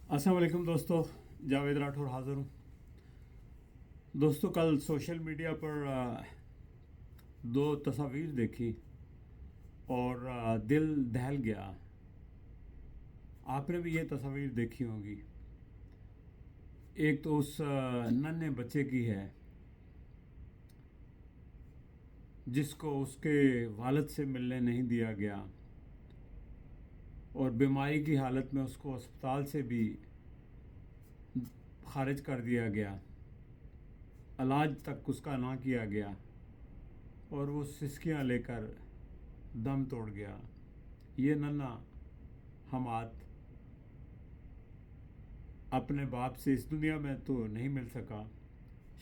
अस्सलाम वालेकुम दोस्तों, जावेद राठौर हाज़िर हूँ। दोस्तों, कल सोशल मीडिया पर दो तस्वीर देखी और दिल दहल गया। आपने भी ये तस्वीर देखी होगी। एक तो उस नन्हे बच्चे की है जिसको उसके वालिद से मिलने नहीं दिया गया और बीमारी की हालत में उसको अस्पताल से भी खारिज कर दिया गया, इलाज तक उसका ना किया गया और वो सिसकियाँ लेकर दम तोड़ गया। ये नन्हा हमाद अपने बाप से इस दुनिया में तो नहीं मिल सका,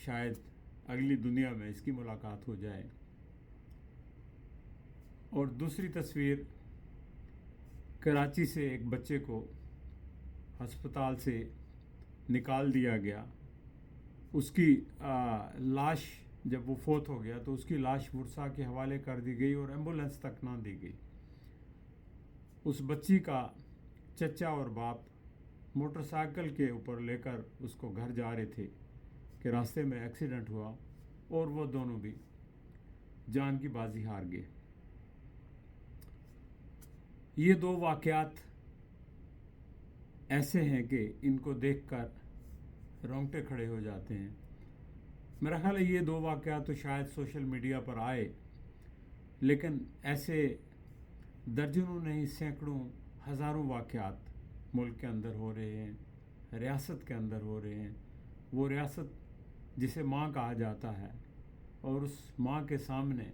शायद अगली दुनिया में इसकी मुलाकात हो जाए। और दूसरी तस्वीर, कराची से एक बच्चे को अस्पताल से निकाल दिया गया। उसकी लाश जब वो फोत हो गया तो उसकी लाश वुरसा के हवाले कर दी गई और एम्बुलेंस तक ना दी गई। उस बच्ची का चचा और बाप मोटरसाइकिल के ऊपर लेकर उसको घर जा रहे थे कि रास्ते में एक्सीडेंट हुआ और वो दोनों भी जान की बाजी हार गए। ये दो वाक़यात ऐसे हैं कि इनको देखकर रोंगटे खड़े हो जाते हैं। मेरा ख्याल है ये दो वाक़यात तो शायद सोशल मीडिया पर आए, लेकिन ऐसे दर्जनों नहीं सैकड़ों हज़ारों वाक़यात मुल्क के अंदर हो रहे हैं, रियासत के अंदर हो रहे हैं। वो रियासत जिसे माँ कहा जाता है और उस माँ के सामने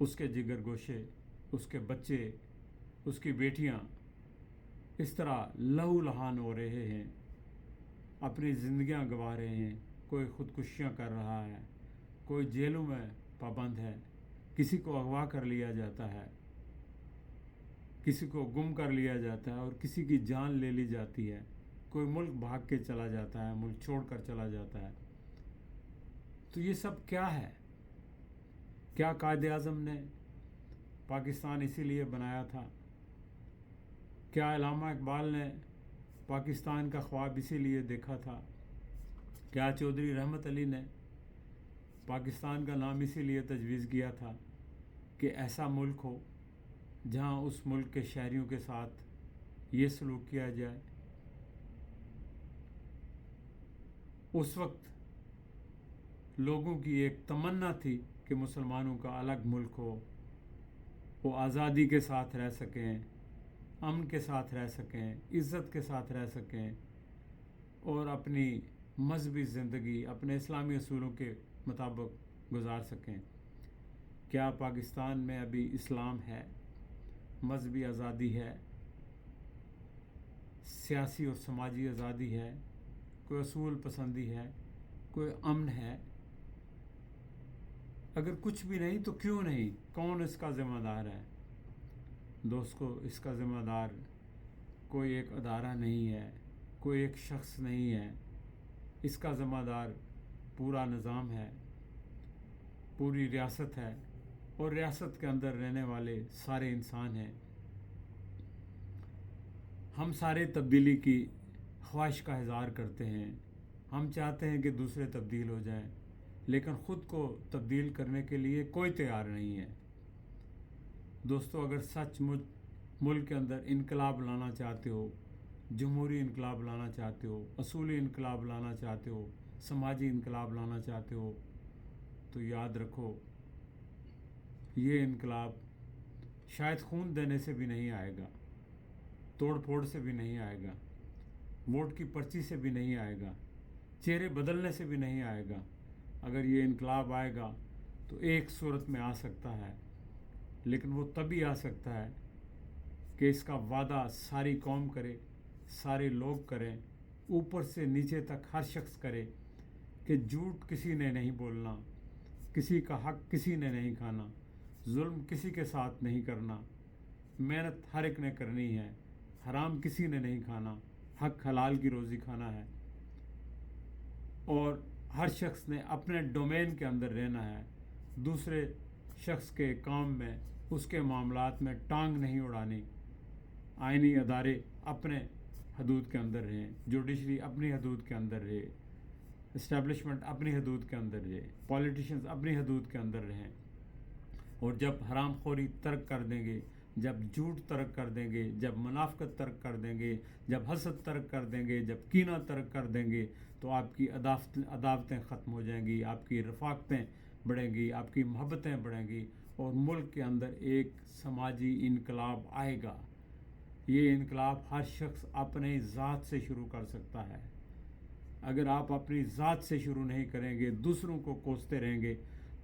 उसके जिगर गोशे, उसके बच्चे, उसकी बेटियाँ इस तरह लहू लहान हो रहे हैं, अपनी ज़िंदगियाँ गंवा रहे हैं। कोई ख़ुदकुशियाँ कर रहा है, कोई जेलों में पाबंद है, किसी को अगवा कर लिया जाता है, किसी को गुम कर लिया जाता है और किसी की जान ले ली जाती है। कोई मुल्क भाग के चला जाता है, मुल्क छोड़ कर चला जाता है। तो ये सब क्या है? क्या कायदे आज़म ने पाकिस्तान इसीलिए बनाया था? क्या अल्लामा इकबाल ने पाकिस्तान का ख्वाब इसीलिए देखा था? क्या चौधरी रहमत अली ने पाकिस्तान का नाम इसीलिए तजवीज़ किया था कि ऐसा मुल्क हो जहां उस मुल्क के शहरियों के साथ ये सलूक किया जाए? उस वक्त लोगों की एक तमन्ना थी कि मुसलमानों का अलग मुल्क हो, वो आज़ादी के साथ रह सकें, अमन के साथ रह सकें, इज़्ज़त के साथ रह सकें और अपनी मजहबी ज़िंदगी अपने इस्लामी असूलों के मुताबिक गुजार सकें। क्या पाकिस्तान में अभी इस्लाम है, मजहबी आज़ादी है, सियासी और समाजी आज़ादी है, कोई असूल पसंदी है, कोई अमन है? अगर कुछ भी नहीं तो क्यों नहीं? कौन इसका ज़िम्मेदार है? दोस्तों, इसका ज़िम्मेदार कोई एक अदारा नहीं है, कोई एक शख्स नहीं है। इसका ज़िम्मेदार पूरा निज़ाम है, पूरी रियासत है और रियासत के अंदर रहने वाले सारे इंसान हैं। हम सारे तब्दीली की ख्वाहिश का इज़हार करते हैं। हम चाहते हैं कि दूसरे तब्दील हो जाएं, लेकिन ख़ुद को तब्दील करने के लिए कोई तैयार नहीं है। दोस्तों, अगर सचमुच मुल्क के अंदर इनकलाब लाना चाहते हो, जमहूरी इनकलाब लाना चाहते हो, असूली इनकलाब लाना चाहते हो, समाजी इनकलाब लाना चाहते हो, तो याद रखो ये इनकलाब शायद खून देने से भी नहीं आएगा, तोड़ फोड़ से भी नहीं आएगा, वोट की पर्ची से भी नहीं आएगा, चेहरे बदलने से भी नहीं आएगा। अगर ये इनकलाब आएगा तो एक सूरत में आ सकता है, लेकिन वो तभी आ सकता है कि इसका वादा सारी कौम करे, सारे लोग करें, ऊपर से नीचे तक हर शख्स करे कि झूठ किसी ने नहीं बोलना, किसी का हक किसी ने नहीं खाना, जुल्म किसी के साथ नहीं करना, मेहनत हर एक ने करनी है, हराम किसी ने नहीं खाना, हक हलाल की रोज़ी खाना है और हर शख्स ने अपने डोमेन के अंदर रहना है। दूसरे शख्स के काम में, उसके मामलात में टांग नहीं उड़ानी। आईनी अदारे अपने حدود کے اندر رہیں، جوڈیشری اپنی حدود کے اندر رہے، اسٹیبلشمنٹ اپنی حدود کے اندر رہے، پولیٹیشنز اپنی حدود کے اندر رہیں، اور جب حرام خوری ترک کر دیں گے، جب جھوٹ ترک کر دیں گے، جب منافقت ترک کر دیں گے، جب حسد ترک کر دیں گے، جب کینہ ترک کر دیں گے، تو آپ کی عداوتیں ختم ہو جائیں گی، آپ کی رفاقتیں بڑھیں گی، آپ کی محبتیں بڑھیں گی، اور ملک کے اندر ایک سماجی انقلاب آئے گا۔ یہ انقلاب ہر شخص اپنے ذات سے شروع کر سکتا ہے۔ اگر آپ اپنی ذات سے شروع نہیں کریں گے، دوسروں کو کوستے رہیں گے،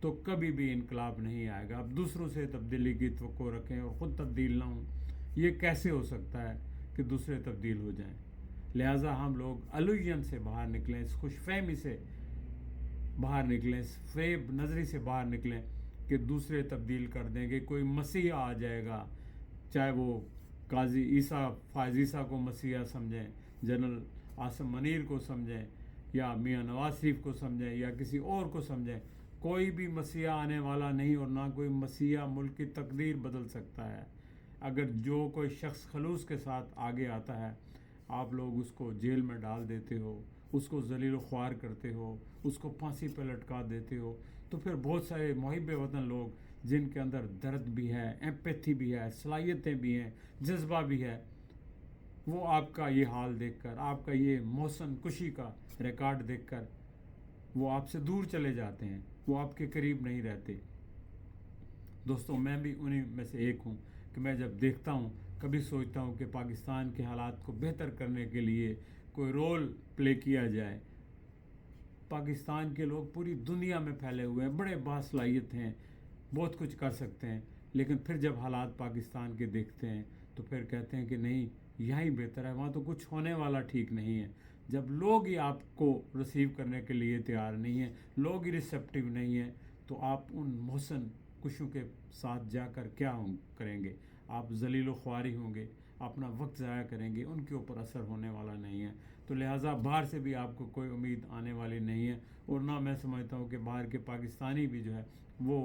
تو کبھی بھی انقلاب نہیں آئے گا۔ آپ دوسروں سے تبدیلی کی توقع رکھیں اور خود تبدیل نہ ہوں، یہ کیسے ہو سکتا ہے کہ دوسرے تبدیل ہو جائیں؟ لہٰذا ہم لوگ الوژن سے باہر نکلیں، اس خوش فہمی سے باہر نکلیں، اس فریب نظری سے باہر نکلیں کہ دوسرے تبدیل کر دیں گے، کوئی مسیح آ جائے گا، چاہے وہ قاضی عیسیٰ فائز عیسیٰ کو مسیح سمجھیں، جنرل عاصم منیر کو سمجھیں، یا میاں نواز شریف کو سمجھیں، یا کسی اور کو سمجھیں، کوئی بھی مسیح آنے والا نہیں، اور نہ کوئی مسیح ملک کی تقدیر بدل سکتا ہے۔ اگر جو کوئی شخص خلوص کے ساتھ آگے آتا ہے، آپ لوگ اس کو جیل میں ڈال دیتے ہو، اس کو ذلیل و خوار کرتے ہو، اس کو پھانسی پہ لٹکا دیتے ہو، تو پھر بہت سارے محب وطن لوگ جن کے اندر درد بھی ہے، ایمپیتھی بھی ہے، صلاحیتیں بھی ہیں، جذبہ بھی ہے، وہ آپ کا یہ حال دیکھ کر، آپ کا یہ محسن کشی کا ریکارڈ دیکھ کر وہ آپ سے دور چلے جاتے ہیں، وہ آپ کے قریب نہیں رہتے۔ دوستوں، میں بھی انہی میں سے ایک ہوں کہ میں جب دیکھتا ہوں، کبھی سوچتا ہوں کہ پاکستان کے حالات کو بہتر کرنے کے لیے کوئی رول پلے کیا جائے۔ پاکستان کے لوگ پوری دنیا میں پھیلے ہوئے ہیں، بڑے باصلاحیت ہیں، بہت کچھ کر سکتے ہیں، لیکن پھر جب حالات پاکستان کے دیکھتے ہیں تو پھر کہتے ہیں کہ نہیں، یہیں بہتر ہے، وہاں تو کچھ ہونے والا ٹھیک نہیں ہے۔ جب لوگ ہی آپ کو ریسیو کرنے کے لیے تیار نہیں ہیں، لوگ ہی ریسیپٹیو نہیں ہیں، تو آپ ان محسن کشوں کے ساتھ جا کر کیا کریں گے؟ آپ ذلیل و خواری ہوں گے، اپنا وقت ضائع کریں گے، ان کے اوپر اثر ہونے والا نہیں ہے۔ تو لہٰذا باہر سے بھی آپ کو کوئی امید آنے والی نہیں ہے، اور نہ میں سمجھتا ہوں کہ باہر کے پاکستانی بھی جو ہے وہ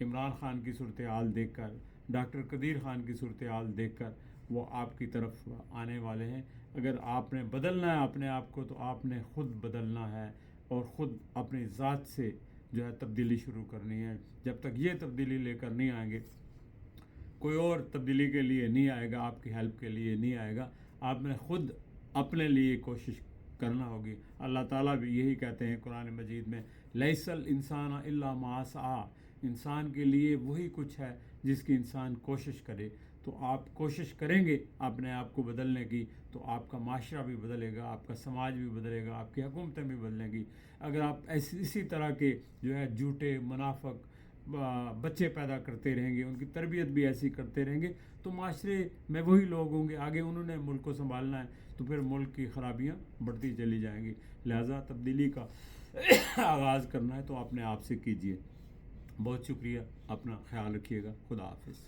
عمران خان کی صورتحال دیکھ کر، ڈاکٹر قدیر خان کی صورتحال دیکھ کر وہ آپ کی طرف آنے والے ہیں۔ اگر آپ نے بدلنا ہے اپنے آپ کو، تو آپ نے خود بدلنا ہے، اور خود اپنی ذات سے جو ہے تبدیلی شروع کرنی ہے۔ جب تک یہ تبدیلی لے کر نہیں آئیں گے، کوئی اور تبدیلی کے لیے نہیں آئے گا، آپ کی ہیلپ کے لیے نہیں آئے گا، آپ نے خود اپنے لیے کوشش کرنا ہوگی۔ اللہ تعالیٰ بھی یہی کہتے ہیں قرآن مجید میں، لیس الانسان الا ما سعی، انسان کے لیے وہی کچھ ہے جس کی انسان کوشش کرے۔ تو آپ کوشش کریں گے اپنے آپ کو بدلنے کی، تو آپ کا معاشرہ بھی بدلے گا، آپ کا سماج بھی بدلے گا، آپ کی حکومتیں بھی بدلیں گی۔ اگر آپ اسی طرح کے جو ہے جھوٹے منافق بچے پیدا کرتے رہیں گے، ان کی تربیت بھی ایسی کرتے رہیں گے، تو معاشرے میں وہی لوگ ہوں گے، آگے انہوں نے ملک کو سنبھالنا ہے، تو پھر ملک کی خرابیاں بڑھتی چلی جائیں گی۔ لہٰذا تبدیلی کا آغاز کرنا ہے تو اپنے آپ سے کیجیے۔ بہت شکریہ، اپنا خیال رکھیے گا، خدا حافظ۔